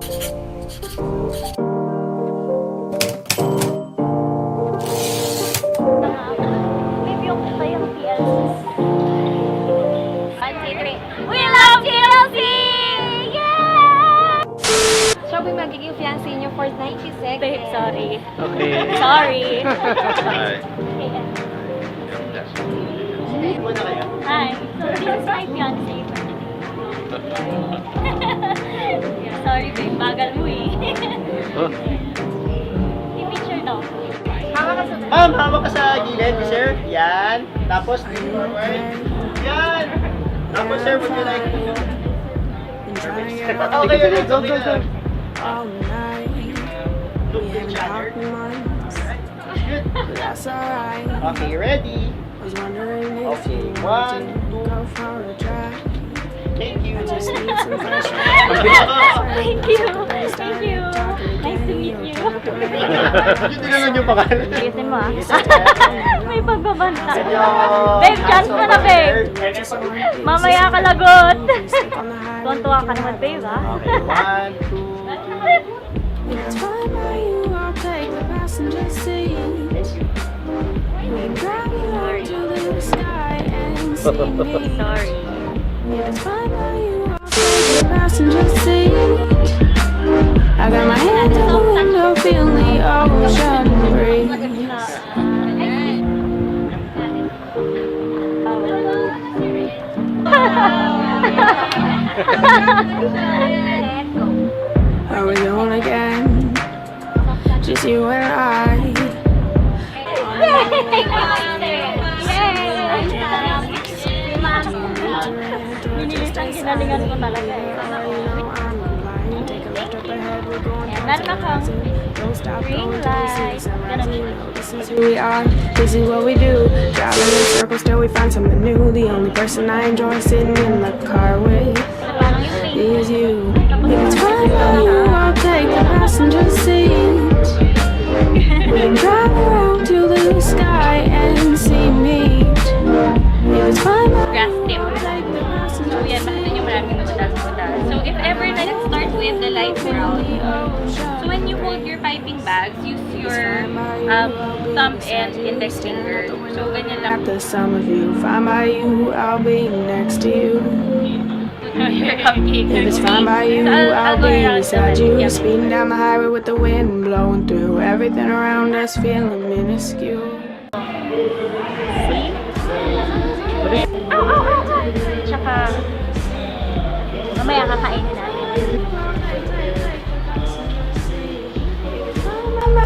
We love TLC! Yeah! Siya ba magiging fiancé niyo for 90 seconds? Babe, sorry. Okay. Sorry. Hi. Hi. So this is my fiancé. Yeah, sorry babe, bagal mo eh. Oh. I-picture daw. Ma'am, hawak ka sa gilid, sir. Yan. Tapos, forward. Yan. Tapos, sir, would you like to... Okay, okay, go, go, go. Look to each other. Good. Okay, ready? Okay, 1, 2. Thank you. Thank you. Thank you. Nice to meet you. Yun din naman yung pangalan. Ayusin mo ah. May pagbabanta. Babe, chance mo na babe. Mamaya ka lagot. Tuwan-tuwa ka naman babe ah. Okay, 1, 2. It's fine by you, I'll take the passenger seat. We can drive around to the sky and see me. Sorry. It's fine by you, I'll take the passenger seat. I got my hand on the window, feeling the ocean breeze. Are we going again? Just you and I. Nililisang ginalingan ko talaga eh. Meron akong green light. This is who we are, this is what we do. Driving in circles till we find something new. The only person I enjoy sitting in the car with is you. If it's fine by you, I'll take the passenger seat. We can drive around to the sky and see me. If it's fine by Grass you, tip. I'll take the passenger So yan, bakit yung maraming namudas-mudas. So if ever na it starts with the light brown, so when you hold your piping bags, use your thumb and index finger. So ganyan lang. after some of you. Fine by you, I'll be next to you. Your cupcakes. If it's fine by you, I'll be beside you. Speeding down the highway with the wind blowing through. Everything around us feeling minuscule. Tsaka, mamaya kakainin natin.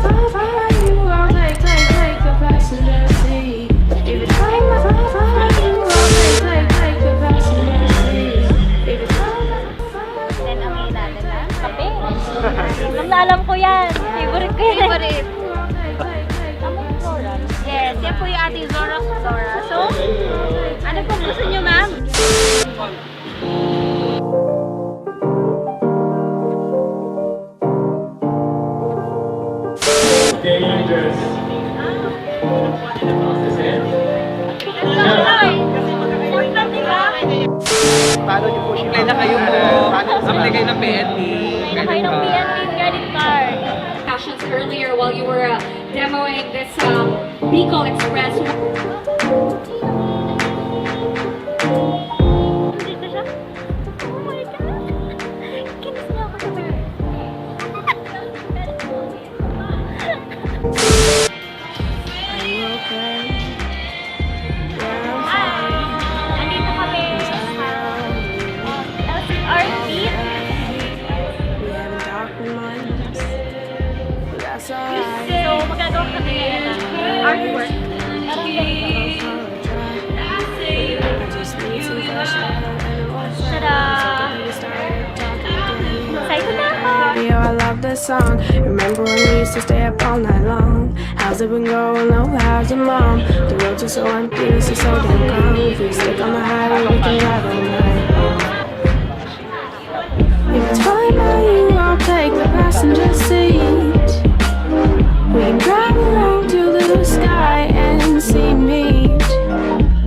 Fine by you, I'll take the passenger seat. If it's fine by you, I'll take the passenger seat. If it's fine by Then, aminin natin na kape. Alam na alam ko yan. Favorite ko yan. Favorite. Tama yung Zora. Yes, yan po yung ating Zora. So, ano po gusto nyo, ma'am? Dangerous. Paano niyo po siya? Apply na kayo po. Apply kayo ng PNP. May na kayo ng PNP credit card. Discussions earlier while you were demoing this Bicol Express. Dito siya. Oh my God. Kinis niya ako sa bird. Are you okay? Yeah, I'm fine. Andito kami sa LCRT. We haven't talked in months, but that's alright. So, magagawa kami ngayon ng artwork. Parang ganito. I just need some fresh air and a little Tada! Excited na ako! radio, I love this song. Remember when we used to stay up all night long? How's it been going? Oh, how's your mom? The roads are so empty, this is so damn calm. If we stick on the highway, we can drive all night long. If it's fine by you, I'll take the passenger seat. We can drive around to the sky and see me.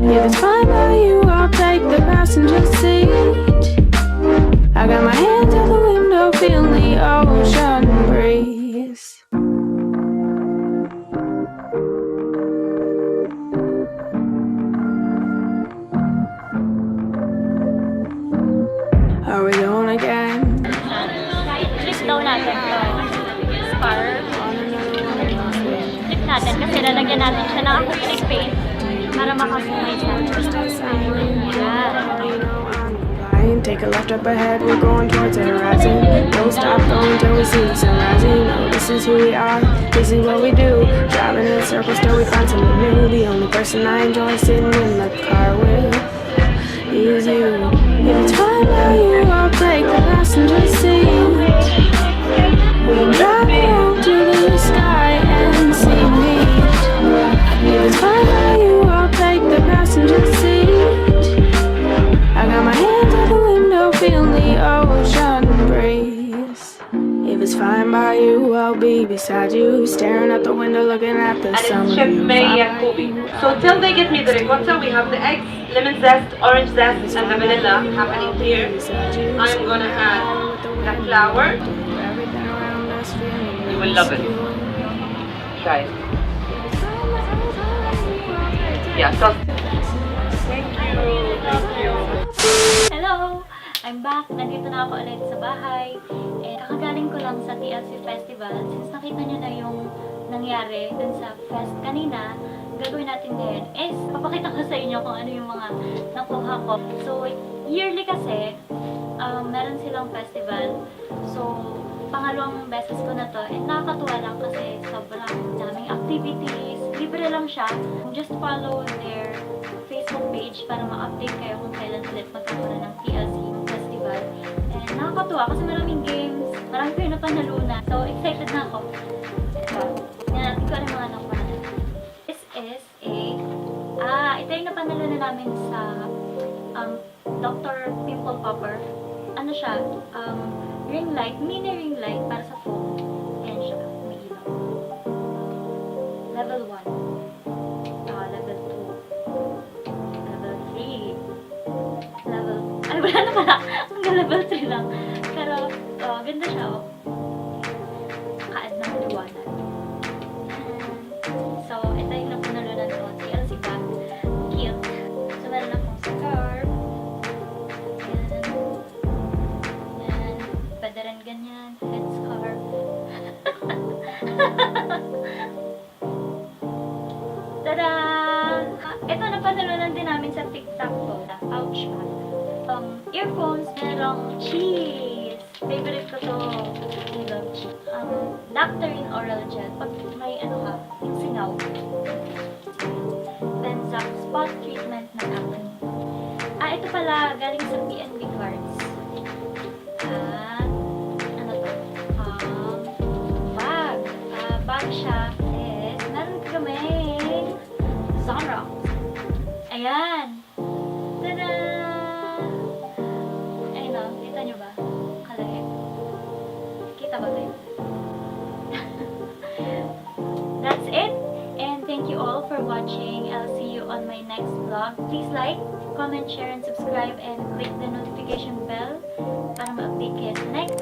If it's fine by you, I'll take the passenger seat. I got my hands out the window, feeling the Kasi lalagyan natin siya ng acrylic paint para makasumay sa Take a left up ahead, we're going towards the horizon. Don't stop going till we see the sunrise. You know this is who we are, this is what we do. Driving in circles till we find something new. The only person I enjoy sitting in the car with is you. If it's fine by you, I'll take the passenger seat. We can drive around to the sky and see me. If it's fine by you, I'll take the passenger seat. I got my hands out the window, feeling the ocean breeze. If it's fine by you, I'll be beside you, staring out the window, looking at the And summer it's Chef view. May Yakubi. So till they get me the ricotta, we have the eggs, lemon zest, orange zest, and the vanilla happening here. I'm gonna add the flour. You will love it. Try it. Yeah, so Hello! I'm back. Nandito na ako ulit sa bahay. And kakagaling ko lang sa Tlc Festival. Since nakita nyo na yung nangyari dun sa fest kanina, gagawin natin ngayon is papakita ko sa inyo kung ano yung mga nakuha ko. So, yearly kasi, meron silang festival. So, pangalawang beses ko na to. And nakakatuwa lang kasi sobrang daming activities. Libre lang siya. Just follow their Facebook page para ma-update kayo kung kailan ulit magkakaroon ng TLC Festival. And nakakatuwa kasi maraming games, marami kayo napanalunan. So, excited na ako. Ito, tingnan natin ko ano mga nakuha natin. This is ito yung napanalunan namin sa Dr. Pimple Popper. Ano siya? Ring light, mini ring light para sa phone. Ayan siya, may ilaw. Level 1. Level 2. Level 3. Ay, wala na pala. Hanggang level 3 lang. Pero, ganda siya, oh. Kaad ng liwanag. So, ito yung napanalunan ko. TLC bag. Cute. So, meron akong scarf. Yan. Pwede rin ganyan. Head scarf. Tada! Ito, napanalunan din namin sa TikTok ko. Pouch bag. Earphones, merong cheese. Favorite ko to. I love cheese. Nectarine oral gel. Pag may ano ka, yung singaw. Then, spot treatment ng acne. Ito pala, galing sa PNB cards. Ano to? Bag. Bag siya is, meron kaming Zara. Ayan. Tada! Ayun o, kita nyo ba? Kalaki. Kita ba kayo? That's it. And thank you all for watching. I'll see you on my next vlog. Please like, comment, share, and subscribe, and click the notification bell para ma-update kayo sa next